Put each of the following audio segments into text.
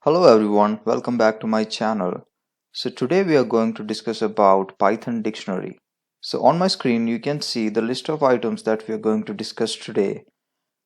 Hello everyone, welcome back to my channel. So today we are going to discuss about Python dictionary. So on my screen you can see the list of items that we are going to discuss today.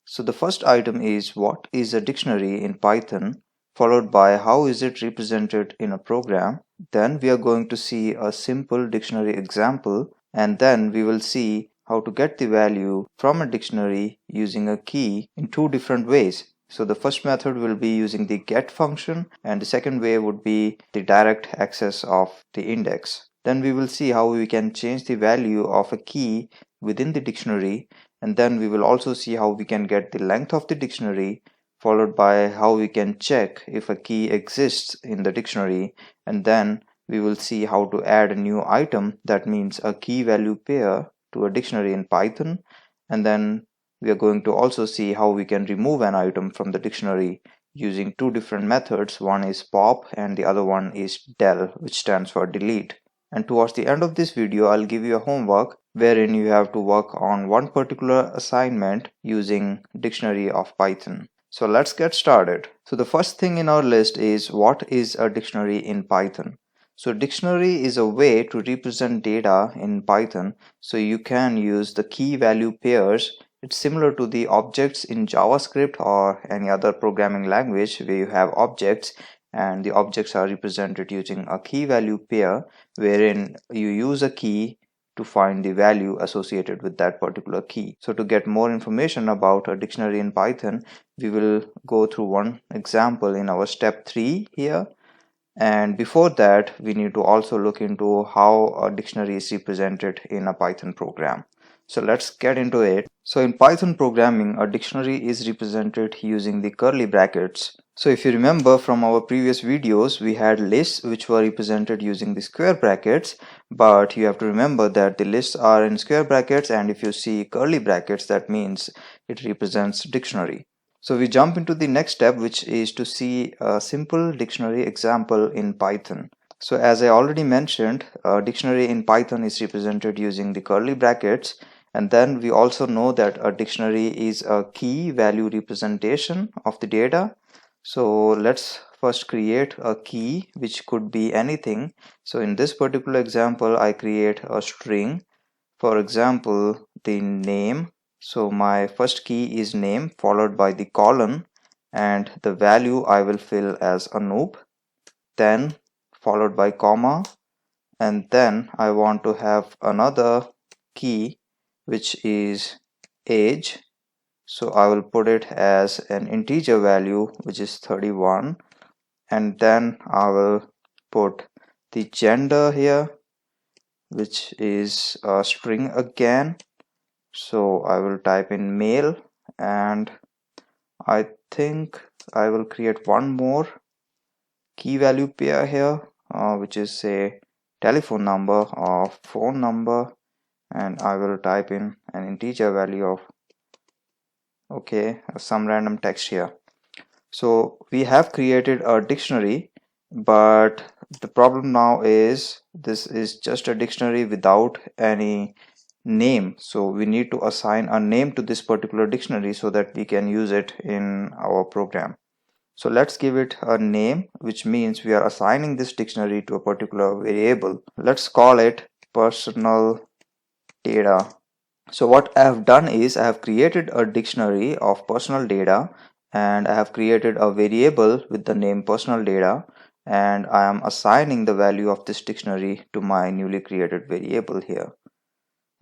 So the first item is what is a dictionary in Python, followed by how is it represented in a program. Then we are going to see a simple dictionary example, and then we will see how to get the value from a dictionary using a key in two different ways. So the first method will be using the get function, and the second way would be the direct access of the index. Then we will see how we can change the value of a key within the dictionary, and then we will also see how we can get the length of the dictionary, followed by how we can check if a key exists in the dictionary, and then we will see how to add a new item, that means a key value pair, to a dictionary in Python. And then we are going to also see how we can remove an item from the dictionary using two different methods. One is pop and the other one is del, which stands for delete. And towards the end of this video, I'll give you a homework wherein you have to work on one particular assignment using dictionary of Python. So let's get started. So the first thing in our list is what is a dictionary in Python. So dictionary is a way to represent data in Python. So you can use the key value pairs. It's similar to the objects in JavaScript or any other programming language where you have objects and the objects are represented using a key value pair, wherein you use a key to find the value associated with that particular key. So to get more information about a dictionary in Python, we will go through one example in our step 3 here. And before that, we need to also look into how a dictionary is represented in a Python program. So let's get into it. So in Python programming, a dictionary is represented using the curly brackets. So if you remember from our previous videos, we had lists which were represented using the square brackets, but you have to remember that the lists are in square brackets, and if you see curly brackets, that means it represents dictionary. So we jump into the next step, which is to see a simple dictionary example in Python. So as I already mentioned, a dictionary in Python is represented using the curly brackets. And then we also know that a dictionary is a key value representation of the data. So let's first create a key, which could be anything. So in this particular example, I create a string. For example, the name. So my first key is name followed by the colon, and the value I will fill as Anoop, then followed by comma, and then I want to have another key which is age. So I will put it as an integer value which is 31, and then I will put the gender here, which is a string again. So I will type in male, and I think I will create one more key value pair here, which is say telephone number or phone number, and I will type in an integer value of some random text here. So we have created a dictionary, but the problem now is this is just a dictionary without any name. So we need to assign a name to this particular dictionary so that we can use it in our program. So let's give it a name, which means we are assigning this dictionary to a particular variable. Let's call it personal data. So what I have done is I have created a dictionary of personal data, and I have created a variable with the name personal data, and I am assigning the value of this dictionary to my newly created variable here.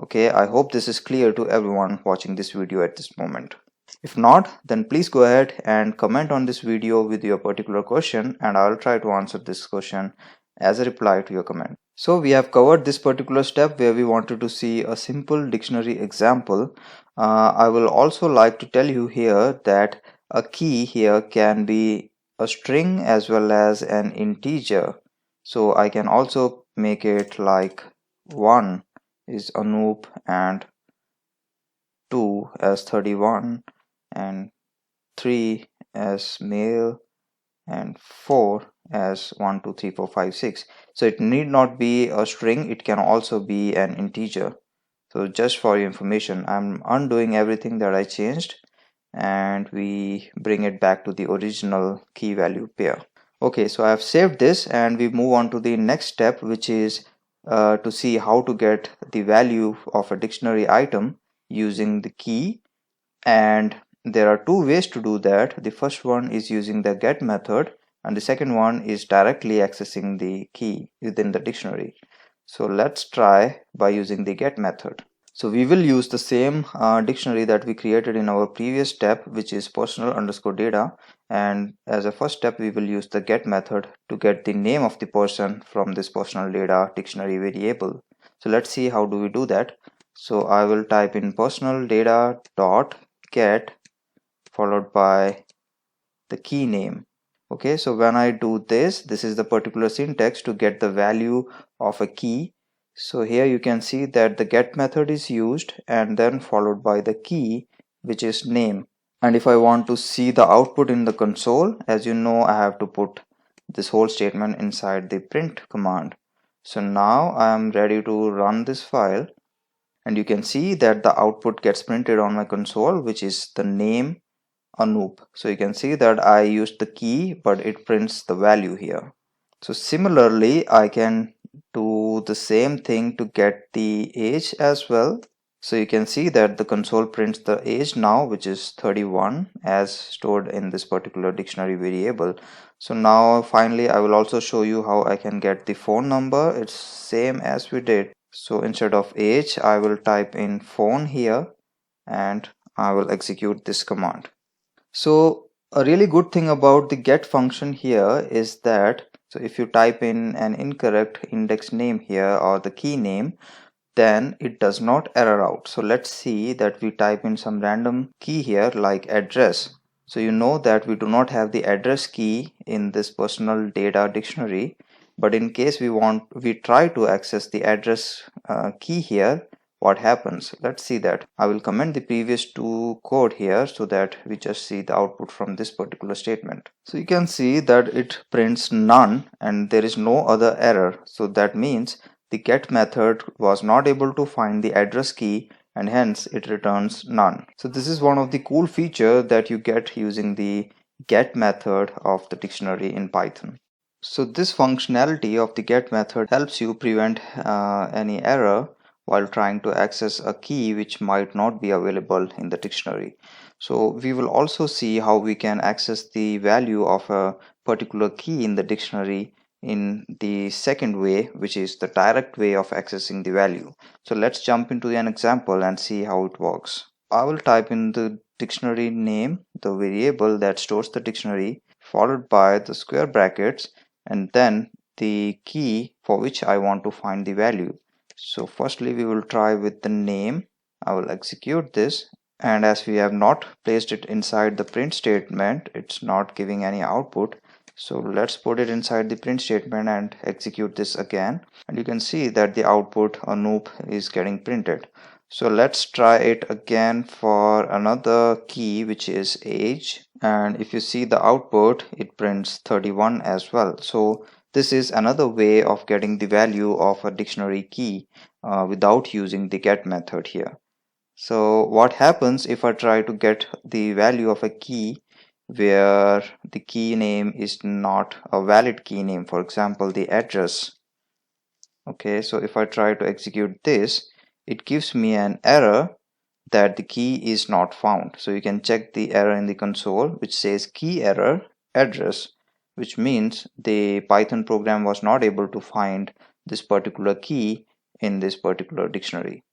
Okay, I hope this is clear to everyone watching this video at this moment. If not, then please go ahead and comment on this video with your particular question, and I'll try to answer this question as a reply to your comment. So we have covered this particular step where we wanted to see a simple dictionary example. I will also like to tell you here that a key here can be a string as well as an integer. So I can also make it like 1 is Anoop and 2 as 31 and 3 as male and 4 as 1 2 3 4 5 6. So it need not be a string, it can also be an integer. So just for your information, I'm undoing everything that I changed, and we bring it back to the original key value pair. Okay, so I have saved this and we move on to the next step, which is to see how to get the value of a dictionary item using the key. And there are two ways to do that. The first one is using the get method, and the second one is directly accessing the key within the dictionary. So let's try by using the get method. So we will use the same dictionary that we created in our previous step, which is personal underscore data. And as a first step, we will use the get method to get the name of the person from this personal data dictionary variable. So let's see how do we do that. So I will type in personal data dot get followed by the key name. Okay, so when I do this, this is the particular syntax to get the value of a key. So here you can see that the get method is used and then followed by the key, which is name. And if I want to see the output in the console, as you know, I have to put this whole statement inside the print command. So now I am ready to run this file, and you can see that the output gets printed on my console, which is the name Anoop. So you can see that I used the key, but it prints the value here. So similarly, I can do the same thing to get the age as well. So you can see that the console prints the age now, which is 31, as stored in this particular dictionary variable. So now finally I will also show you how I can get the phone number. It's same as we did. So instead of age, I will type in phone here and I will execute this command. So a really good thing about the get function here is that, so if you type in an incorrect index name here or the key name, then it does not error out. So let's see that we type in some random key here like address. So you know that we do not have the address key in this personal data dictionary, but in case we try to access the address key here, what happens? Let's see that. I will comment the previous two code here so that we just see the output from this particular statement. So you can see that it prints none and there is no other error. So that means the get method was not able to find the address key and hence it returns none. So this is one of the cool feature that you get using the get method of the dictionary in Python. So this functionality of the get method helps you prevent any error while trying to access a key which might not be available in the dictionary. So we will also see how we can access the value of a particular key in the dictionary in the second way, which is the direct way of accessing the value. So let's jump into an example and see how it works. I will type in the dictionary name, the variable that stores the dictionary, followed by the square brackets and then the key for which I want to find the value. So firstly we will try with the name. I will execute this, and as we have not placed it inside the print statement, it's not giving any output. So let's put it inside the print statement and execute this again, and you can see that the output Anoop is getting printed. So let's try it again for another key, which is age, and if you see the output, it prints 31 as well. So this is another way of getting the value of a dictionary key without using the get method here. So what happens if I try to get the value of a key where the key name is not a valid key name, for example the address? Okay, so if I try to execute this, it gives me an error that the key is not found. So you can check the error in the console which says key error address, which means the Python program was not able to find this particular key in this particular dictionary.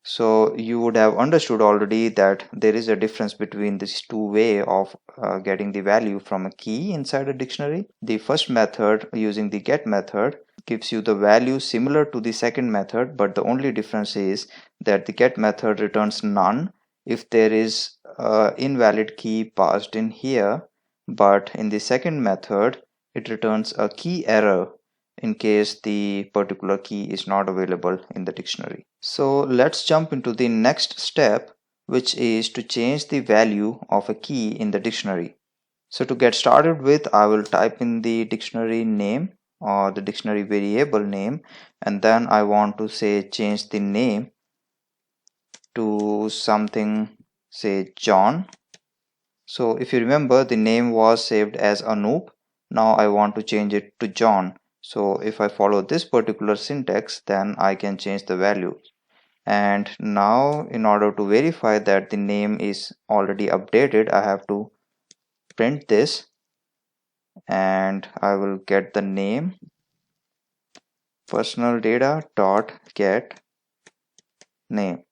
So you would have understood already that there is a difference between these two way of getting the value from a key inside a dictionary. The first method, using the get method, gives you the value similar to the second method, but the only difference is that the get method returns none if there is a invalid key passed in here, but in the second method it returns a key error in case the particular key is not available in the dictionary. So let's jump into the next step, which is to change the value of a key in the dictionary. So to get started with, I will type in the dictionary name or the dictionary variable name, and then I want to say change the name to something, say John. So if you remember, the name was saved as Anoop, Now I want to change it to John. So if I follow this particular syntax, then I can change the value. And now in order to verify that the name is already updated, I have to print this, and I will get the name personal data dot get name.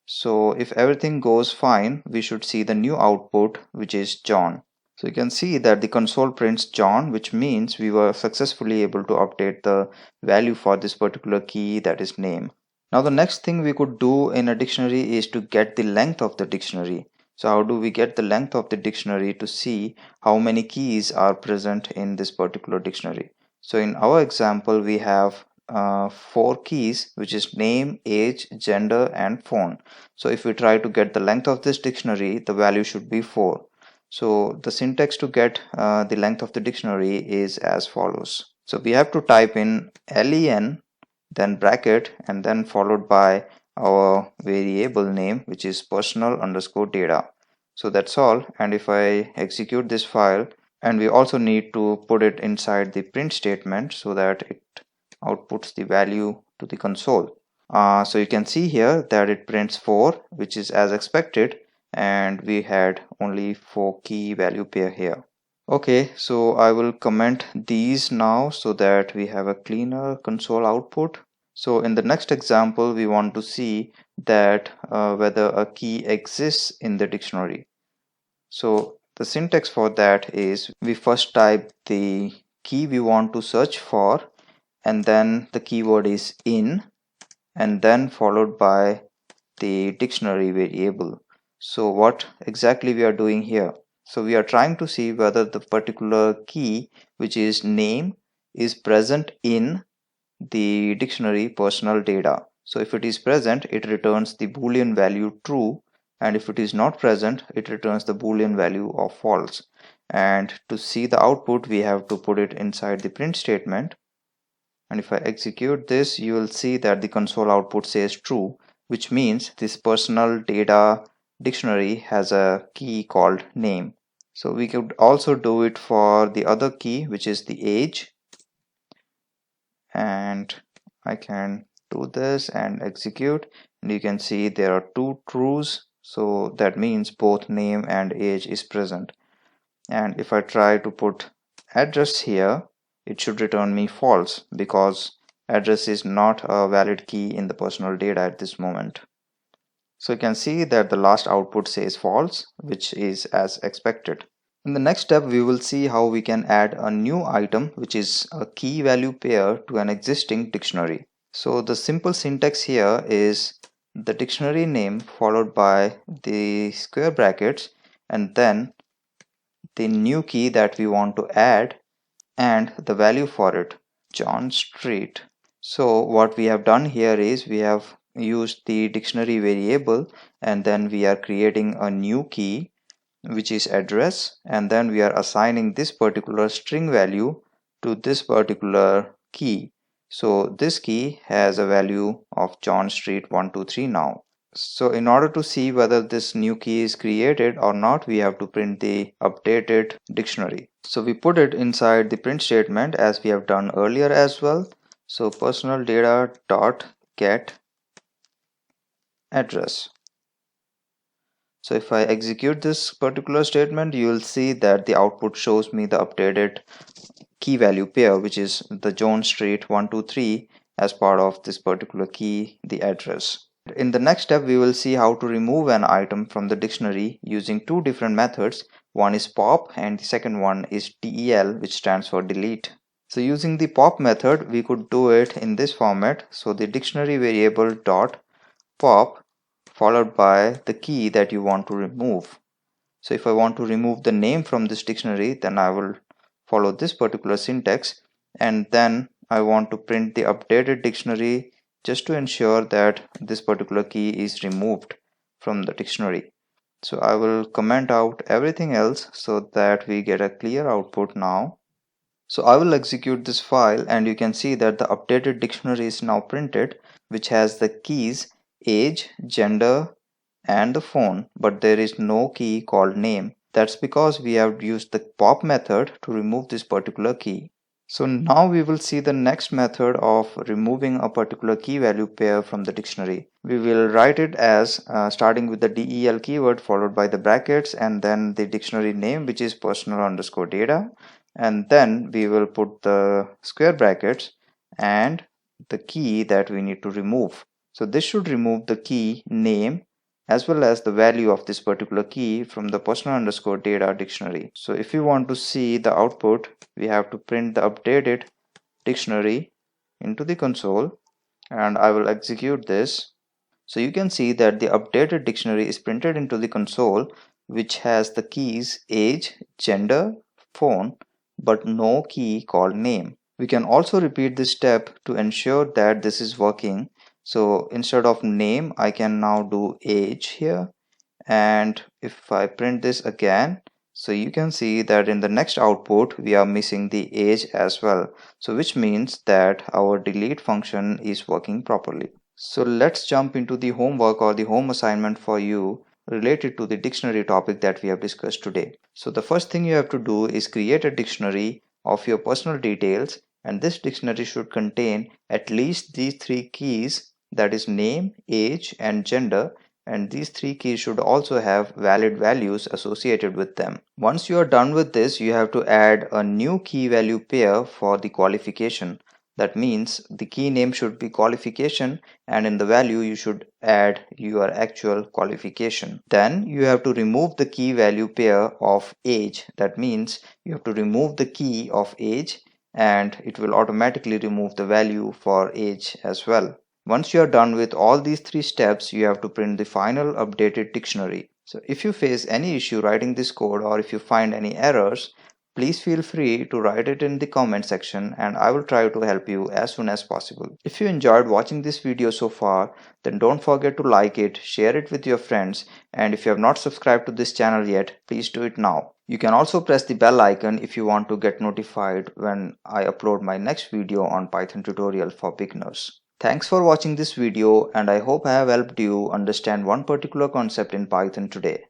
So if everything goes fine, we should see the new output, which is John. So you can see that the console prints John, which means we were successfully able to update the value for this particular key, that is name. Now the next thing we could do in a dictionary is to get the length of the dictionary. So how do we get the length of the dictionary to see how many keys are present in this particular dictionary? So in our example, we have 4 keys, which is name, age, gender, and phone. So if we try to get the length of this dictionary, the value should be 4. So the syntax to get the length of the dictionary is as follows. So we have to type in len, then bracket, and then followed by our variable name, which is personal underscore data. So that's all. And if I execute this file, and we also need to put it inside the print statement so that it outputs the value to the console. So you can see here that it prints 4, which is as expected, and we had only 4 key value pair here. Okay, so I will comment these now so that we have a cleaner console output. So in the next example, we want to see that whether a key exists in the dictionary. So the syntax for that is we first type the key we want to search for, and then the keyword is in, and then followed by the dictionary variable. So what exactly we are doing here? So we are trying to see whether the particular key, which is name, is present in the dictionary personal data. So if it is present, it returns the boolean value true, and if it is not present, it returns the boolean value of false. And to see the output, we have to put it inside the print statement. And if I execute this, you will see that the console output says true, which means this personal data dictionary has a key called name. So we could also do it for the other key, which is the age, and I can do this and execute, and you can see there are 2 trues, so that means both name and age is present. And if I try to put address here, it should return me false because address is not a valid key in the personal data at this moment. So you can see that the last output says false, which is as expected. In the next step, we will see how we can add a new item, which is a key value pair to an existing dictionary. So the simple syntax here is the dictionary name followed by the square brackets, and then the new key that we want to add and the value for it, John Street. So what we have done here is we have used the dictionary variable, and then we are creating a new key, which is address, and then we are assigning this particular string value to this particular key. So this key has a value of John Street 123 now. So in order to see whether this new key is created or not, we have to print the updated dictionary. So we put it inside the print statement as we have done earlier as well. So personal data dot get address. So if I execute this particular statement, you will see that the output shows me the updated key value pair, which is the John Street 123 as part of this particular key, the address. In the next step, we will see how to remove an item from the dictionary using 2 different methods. One is pop and the second one is del, which stands for delete. So using the pop method, we could do it in this format. So the dictionary variable dot pop followed by the key that you want to remove. So if I want to remove the name from this dictionary, then I will follow this particular syntax, and then I want to print the updated dictionary just to ensure that this particular key is removed from the dictionary. So I will comment out everything else so that we get a clear output now. So I will execute this file, and you can see that the updated dictionary is now printed, which has the keys age, gender, and the phone, but there is no key called name. That's because we have used the pop method to remove this particular key. So now we will see the next method of removing a particular key value pair from the dictionary. We will write it as starting with the del keyword followed by the brackets and then the dictionary name, which is personal underscore data, and then we will put the square brackets and the key that we need to remove. So this should remove the key name as well as the value of this particular key from the personal underscore data dictionary. So if you want to see the output, we have to print the updated dictionary into the console, and I will execute this. So you can see that the updated dictionary is printed into the console, which has the keys age, gender, phone, but no key called name. We can also repeat this step to ensure that this is working. So instead of name, I can now do age here, and if I print this again, so you can see that in the next output we are missing the age as well, so which means that our delete function is working properly. So let's jump into the homework or the home assignment for you related to the dictionary topic that we have discussed today. So the first thing you have to do is create a dictionary of your personal details, and this dictionary should contain at least these three keys, that is name, age and gender, and these three keys should also have valid values associated with them. Once you are done with this, you have to add a new key value pair for the qualification. That means the key name should be qualification, and in the value you should add your actual qualification. Then you have to remove the key value pair of age. That means you have to remove the key of age, and it will automatically remove the value for age as well. Once you are done with all these three steps, you have to print the final updated dictionary. So if you face any issue writing this code, or if you find any errors, please feel free to write it in the comment section and I will try to help you as soon as possible. If you enjoyed watching this video so far, then don't forget to like it, share it with your friends, and if you have not subscribed to this channel yet, please do it now. You can also press the bell icon if you want to get notified when I upload my next video on Python tutorial for beginners. Thanks for watching this video, and I hope I have helped you understand one particular concept in Python today.